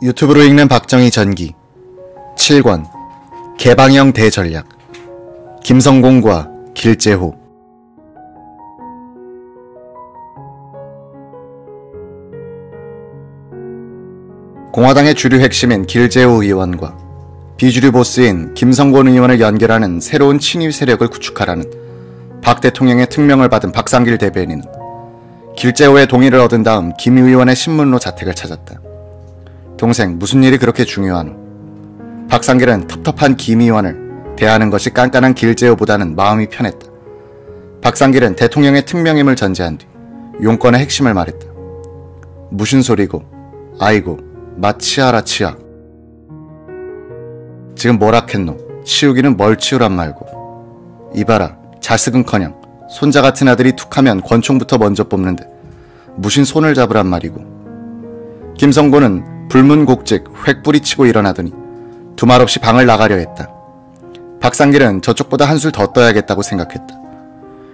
유튜브로 읽는 박정희 전기 7권 개방형 대전략 김성곤과 길재호. 공화당의 주류 핵심인 길재호 의원과 비주류 보스인 김성곤 의원을 연결하는 새로운 친위 세력을 구축하라는 박 대통령의 특명을 받은 박상길 대변인은 길재호의 동의를 얻은 다음 김 의원의 신문로 자택을 찾았다. 동생, 무슨 일이 그렇게 중요하노? 박상길은 텁텁한 김 의원을 대하는 것이 깐깐한 길재호보다는 마음이 편했다. 박상길은 대통령의 특명임을 전제한 뒤 용건의 핵심을 말했다. 무슨 소리고? 아이고, 마 치아라 치아. 지금 뭐라했노? 치우기는 뭘 치우란 말고. 이봐라, 자식은커녕 손자 같은 아들이 툭하면 권총부터 먼저 뽑는데 무슨 손을 잡으란 말이고. 김성곤은 불문곡직 획부리치고 일어나더니 두말 없이 방을 나가려 했다. 박상길은 저쪽보다 한술 더 떠야겠다고 생각했다.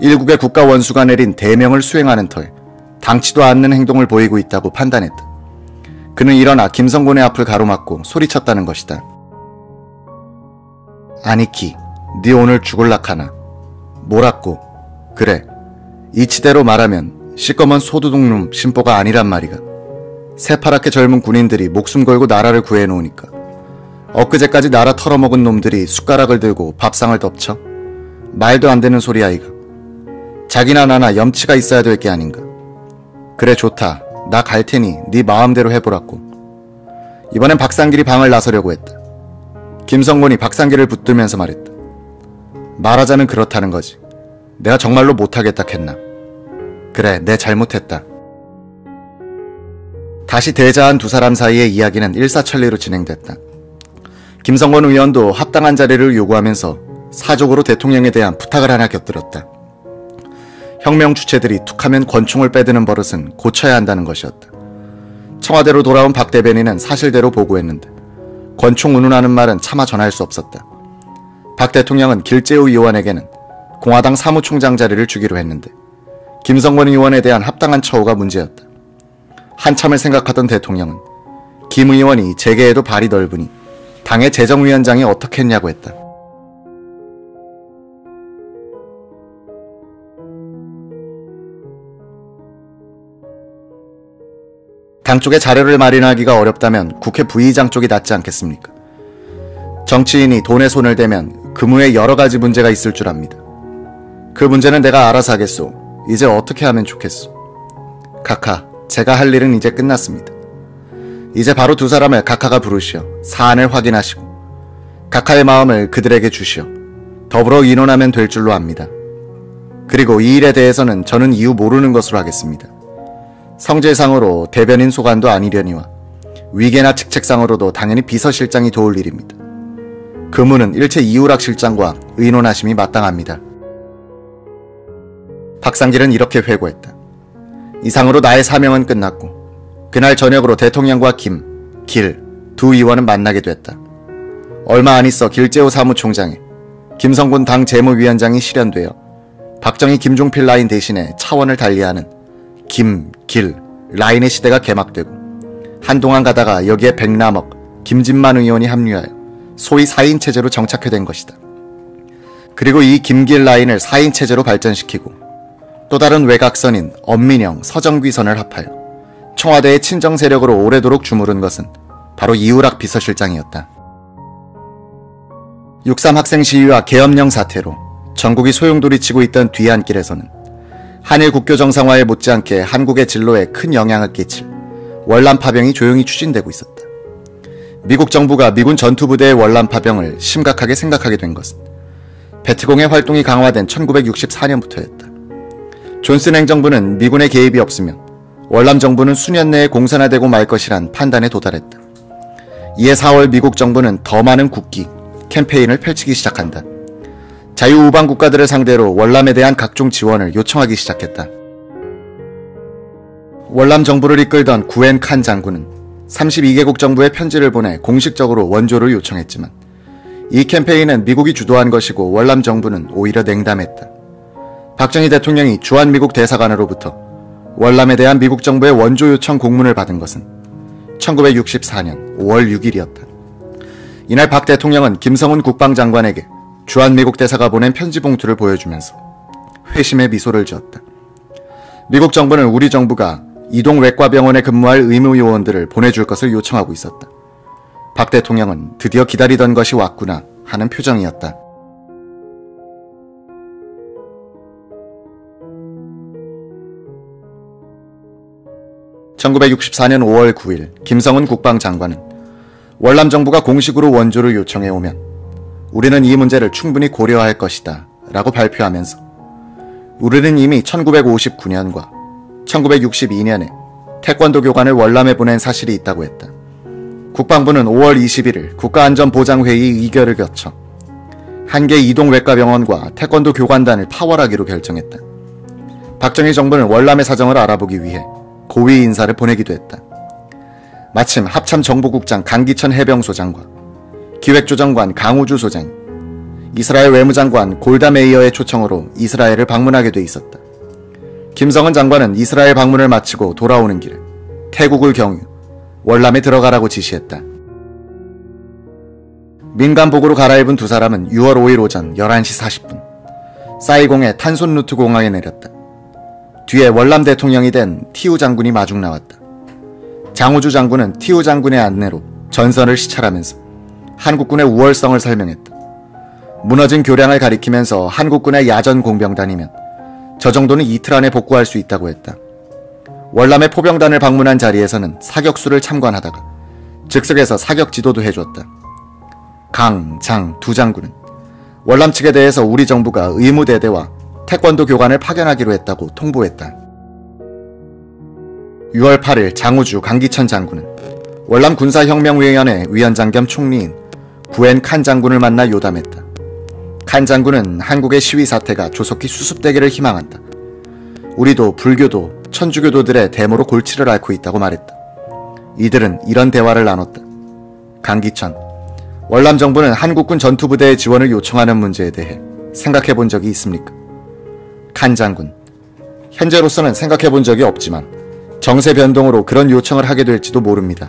일국의 국가 원수가 내린 대명을 수행하는 터에 당치도 않는 행동을 보이고 있다고 판단했다. 그는 일어나 김성곤의 앞을 가로막고 소리쳤다는 것이다. 아니키, 네 오늘 죽을락하나. 뭐라고? 그래, 이치대로 말하면 시꺼먼 소두둑놈 심보가 아니란 말이가. 새파랗게 젊은 군인들이 목숨 걸고 나라를 구해놓으니까 엊그제까지 나라 털어먹은 놈들이 숟가락을 들고 밥상을 덮쳐? 말도 안 되는 소리야 이가. 자기나 나나 염치가 있어야 될 게 아닌가. 그래, 좋다. 나 갈 테니 네 마음대로 해보라고. 이번엔 박상길이 방을 나서려고 했다. 김성곤이 박상길을 붙들면서 말했다. 말하자면 그렇다는 거지. 내가 정말로 못하겠다 했나. 그래, 내 잘못했다. 다시 대자한 두 사람 사이의 이야기는 일사천리로 진행됐다. 김성곤 의원도 합당한 자리를 요구하면서 사족으로 대통령에 대한 부탁을 하나 곁들였다. 혁명 주체들이 툭하면 권총을 빼드는 버릇은 고쳐야 한다는 것이었다. 청와대로 돌아온 박 대변인은 사실대로 보고했는데 권총 운운하는 말은 차마 전할 수 없었다. 박 대통령은 길재호 의원에게는 공화당 사무총장 자리를 주기로 했는데 김성곤 의원에 대한 합당한 처우가 문제였다. 한참을 생각하던 대통령은 김 의원이 재계에도 발이 넓으니 당의 재정위원장이 어떻게 했냐고 했다. 당 쪽에 자료를 마련하기가 어렵다면 국회 부의장 쪽이 낫지 않겠습니까? 정치인이 돈에 손을 대면 금후에 여러 가지 문제가 있을 줄 압니다. 그 문제는 내가 알아서 하겠소. 이제 어떻게 하면 좋겠소? 카카, 제가 할 일은 이제 끝났습니다. 이제 바로 두 사람을 카카가 부르시어 사안을 확인하시고 카카의 마음을 그들에게 주시어 더불어 의논하면 될 줄로 압니다. 그리고 이 일에 대해서는 저는 이유 모르는 것으로 하겠습니다. 성질상으로 대변인 소관도 아니려니와 위계나 직책상으로도 당연히 비서실장이 도울 일입니다. 그무는 일체 이우락 실장과 의논하심이 마땅합니다. 박상길은 이렇게 회고했다. 이상으로 나의 사명은 끝났고 그날 저녁으로 대통령과 김, 길 두 의원은 만나게 됐다. 얼마 안 있어 길재호 사무총장에 김성곤 당 재무위원장이 실현되어 박정희 김종필 라인 대신에 차원을 달리하는 김, 길 라인의 시대가 개막되고 한동안 가다가 여기에 백남억, 김진만 의원이 합류하여 소위 4인 체제로 정착화된 것이다. 그리고 이 김길 라인을 4인 체제로 발전시키고 또 다른 외곽선인 엄민영, 서정귀선을 합하여 청와대의 친정 세력으로 오래도록 주무른 것은 바로 이우락 비서실장이었다. 6.3 학생 시위와 계엄령 사태로 전국이 소용돌이치고 있던 뒤안길에서는 한일 국교 정상화에 못지않게 한국의 진로에 큰 영향을 끼칠 월남 파병이 조용히 추진되고 있었다. 미국 정부가 미군 전투부대의 월남 파병을 심각하게 생각하게 된 것은 베트공의 활동이 강화된 1964년부터였다. 존슨 행정부는 미군의 개입이 없으면 월남 정부는 수년 내에 공산화되고 말 것이란 판단에 도달했다. 이에 4월 미국 정부는 더 많은 국기, 캠페인을 펼치기 시작한다. 자유우방 국가들을 상대로 월남에 대한 각종 지원을 요청하기 시작했다. 월남 정부를 이끌던 구엔 칸 장군은 32개국 정부에 편지를 보내 공식적으로 원조를 요청했지만 이 캠페인은 미국이 주도한 것이고 월남 정부는 오히려 냉담했다. 박정희 대통령이 주한미국 대사관으로부터 월남에 대한 미국 정부의 원조 요청 공문을 받은 것은 1964년 5월 6일이었다. 이날 박 대통령은 김성훈 국방장관에게 주한미국 대사가 보낸 편지 봉투를 보여주면서 회심의 미소를 지었다. 미국 정부는 우리 정부가 이동 외과병원에 근무할 의무 요원들을 보내줄 것을 요청하고 있었다. 박 대통령은 드디어 기다리던 것이 왔구나 하는 표정이었다. (1964년 5월 9일) 김성훈 국방장관은 월남 정부가 공식으로 원조를 요청해 오면 우리는 이 문제를 충분히 고려할 것이다 라고 발표하면서 우리는 이미 1959년과 1962년에 태권도 교관을 월남에 보낸 사실이 있다고 했다. 국방부는 5월 21일 국가안전보장회의 의결을 거쳐 한 개 이동외과병원과 태권도 교관단을 파월하기로 결정했다. 박정희 정부는 월남의 사정을 알아보기 위해 고위 인사를 보내기도 했다. 마침 합참정보국장 강기천 해병소장과 기획조정관 강우주 소장, 이스라엘 외무장관 골다 메이어의 초청으로 이스라엘을 방문하게 돼 있었다. 김성은 장관은 이스라엘 방문을 마치고 돌아오는 길에 태국을 경유, 월남에 들어가라고 지시했다. 민간복으로 갈아입은 두 사람은 6월 5일 오전 11시 40분 사이공의 탄손루트 공항에 내렸다. 뒤에 월남 대통령이 된 티우 장군이 마중 나왔다. 장우주 장군은 티우 장군의 안내로 전선을 시찰하면서 한국군의 우월성을 설명했다. 무너진 교량을 가리키면서 한국군의 야전 공병단이면 저 정도는 이틀 안에 복구할 수 있다고 했다. 월남의 포병단을 방문한 자리에서는 사격수를 참관하다가 즉석에서 사격 지도도 해줬다. 강, 장 두 장군은 월남 측에 대해서 우리 정부가 의무대대와 태권도 교관을 파견하기로 했다고 통보했다. 6월 8일 장우주 강기천 장군은 월남 군사혁명위원회 위원장 겸 총리인 구엔 칸 장군을 만나 요담했다. 칸 장군은 한국의 시위 사태가 조속히 수습되기를 희망한다. 우리도 불교도 천주교도들의 데모로 골치를 앓고 있다고 말했다. 이들은 이런 대화를 나눴다. 강기천, 월남 정부는 한국군 전투부대의 지원을 요청하는 문제에 대해 생각해 본 적이 있습니까? 칸 장군, 현재로서는 생각해 본 적이 없지만 정세 변동으로 그런 요청을 하게 될지도 모릅니다.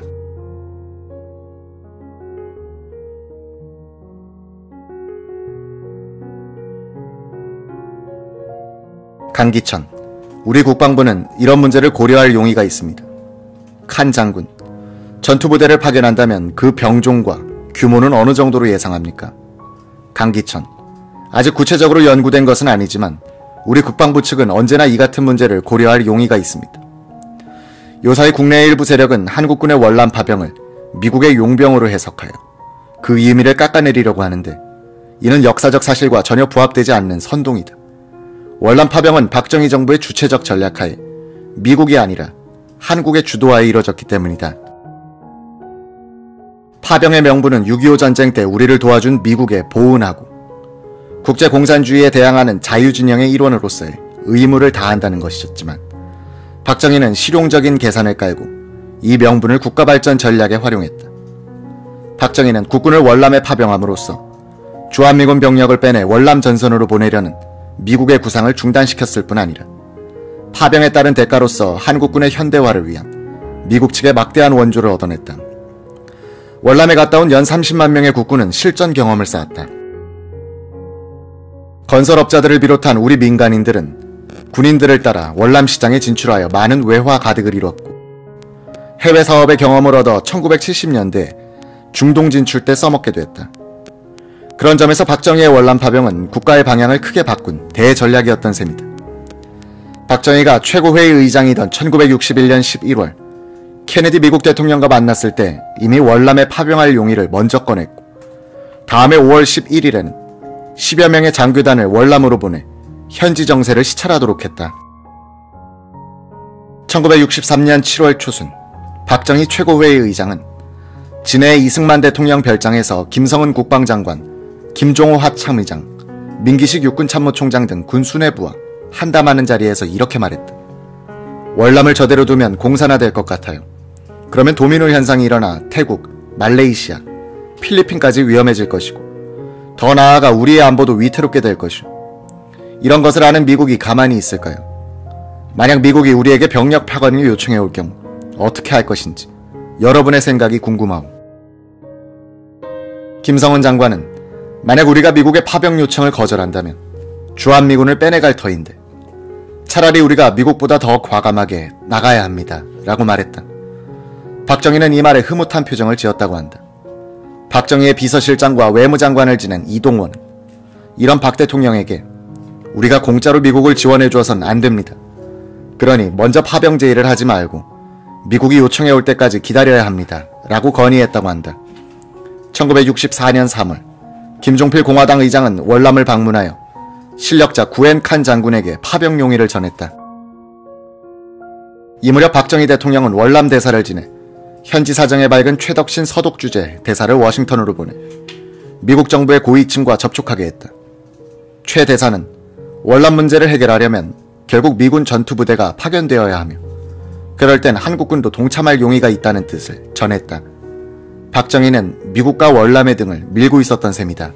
강기천, 우리 국방부는 이런 문제를 고려할 용의가 있습니다. 칸 장군, 전투부대를 파견한다면 그 병종과 규모는 어느 정도로 예상합니까? 강기천, 아직 구체적으로 연구된 것은 아니지만 우리 국방부 측은 언제나 이 같은 문제를 고려할 용의가 있습니다. 요사이 국내의 일부 세력은 한국군의 월남 파병을 미국의 용병으로 해석하여 그 의미를 깎아내리려고 하는데 이는 역사적 사실과 전혀 부합되지 않는 선동이다. 월남 파병은 박정희 정부의 주체적 전략하에 미국이 아니라 한국의 주도하에 이뤄졌기 때문이다. 파병의 명분은 6.25 전쟁 때 우리를 도와준 미국에 보은하고 국제공산주의에 대항하는 자유진영의 일원으로서의 의무를 다한다는 것이었지만 박정희는 실용적인 계산을 깔고 이 명분을 국가발전 전략에 활용했다. 박정희는 국군을 월남에 파병함으로써 주한미군 병력을 빼내 월남 전선으로 보내려는 미국의 구상을 중단시켰을 뿐 아니라 파병에 따른 대가로서 한국군의 현대화를 위한 미국 측의 막대한 원조를 얻어냈다. 월남에 갔다 온 연 30만 명의 국군은 실전 경험을 쌓았다. 건설업자들을 비롯한 우리 민간인들은 군인들을 따라 월남 시장에 진출하여 많은 외화 가득을 이뤘고 해외 사업의 경험을 얻어 1970년대 중동 진출 때 써먹게 됐다. 그런 점에서 박정희의 월남 파병은 국가의 방향을 크게 바꾼 대전략이었던 셈이다. 박정희가 최고회의 의장이던 1961년 11월 케네디 미국 대통령과 만났을 때 이미 월남에 파병할 용의를 먼저 꺼냈고 다음해 5월 11일에는 10여 명의 장교단을 월남으로 보내 현지 정세를 시찰하도록 했다. 1963년 7월 초순 박정희 최고회의 의장은 진해의 이승만 대통령 별장에서 김성은 국방장관, 김종호 하참의장, 민기식 육군참모총장 등 군수뇌부와 한담하는 자리에서 이렇게 말했다. 월남을 저대로 두면 공산화될 것 같아요. 그러면 도미노 현상이 일어나 태국, 말레이시아, 필리핀까지 위험해질 것이고 더 나아가 우리의 안보도 위태롭게 될 것이오. 이런 것을 아는 미국이 가만히 있을까요? 만약 미국이 우리에게 병력 파견을 요청해 올 경우 어떻게 할 것인지 여러분의 생각이 궁금하오. 김성은 장관은 만약 우리가 미국의 파병 요청을 거절한다면 주한미군을 빼내갈 터인데 차라리 우리가 미국보다 더 과감하게 나가야 합니다. 라고 말했다. 박정희는 이 말에 흐뭇한 표정을 지었다고 한다. 박정희의 비서실장과 외무장관을 지낸 이동원은 이런 박 대통령에게 우리가 공짜로 미국을 지원해주어선 안 됩니다. 그러니 먼저 파병 제의를 하지 말고 미국이 요청해 올 때까지 기다려야 합니다. 라고 건의했다고 한다. 1964년 3월 김종필 공화당 의장은 월남을 방문하여 실력자 구엔칸 장군에게 파병 용의를 전했다. 이 무렵 박정희 대통령은 월남 대사를 지내 현지 사정에 밝은 최덕신 서독 주재 대사를 워싱턴으로 보내 미국 정부의 고위층과 접촉하게 했다. 최 대사는 월남 문제를 해결하려면 결국 미군 전투부대가 파견되어야 하며 그럴 땐 한국군도 동참할 용의가 있다는 뜻을 전했다. 박정희는 미국과 월남의 등을 밀고 있었던 셈이다.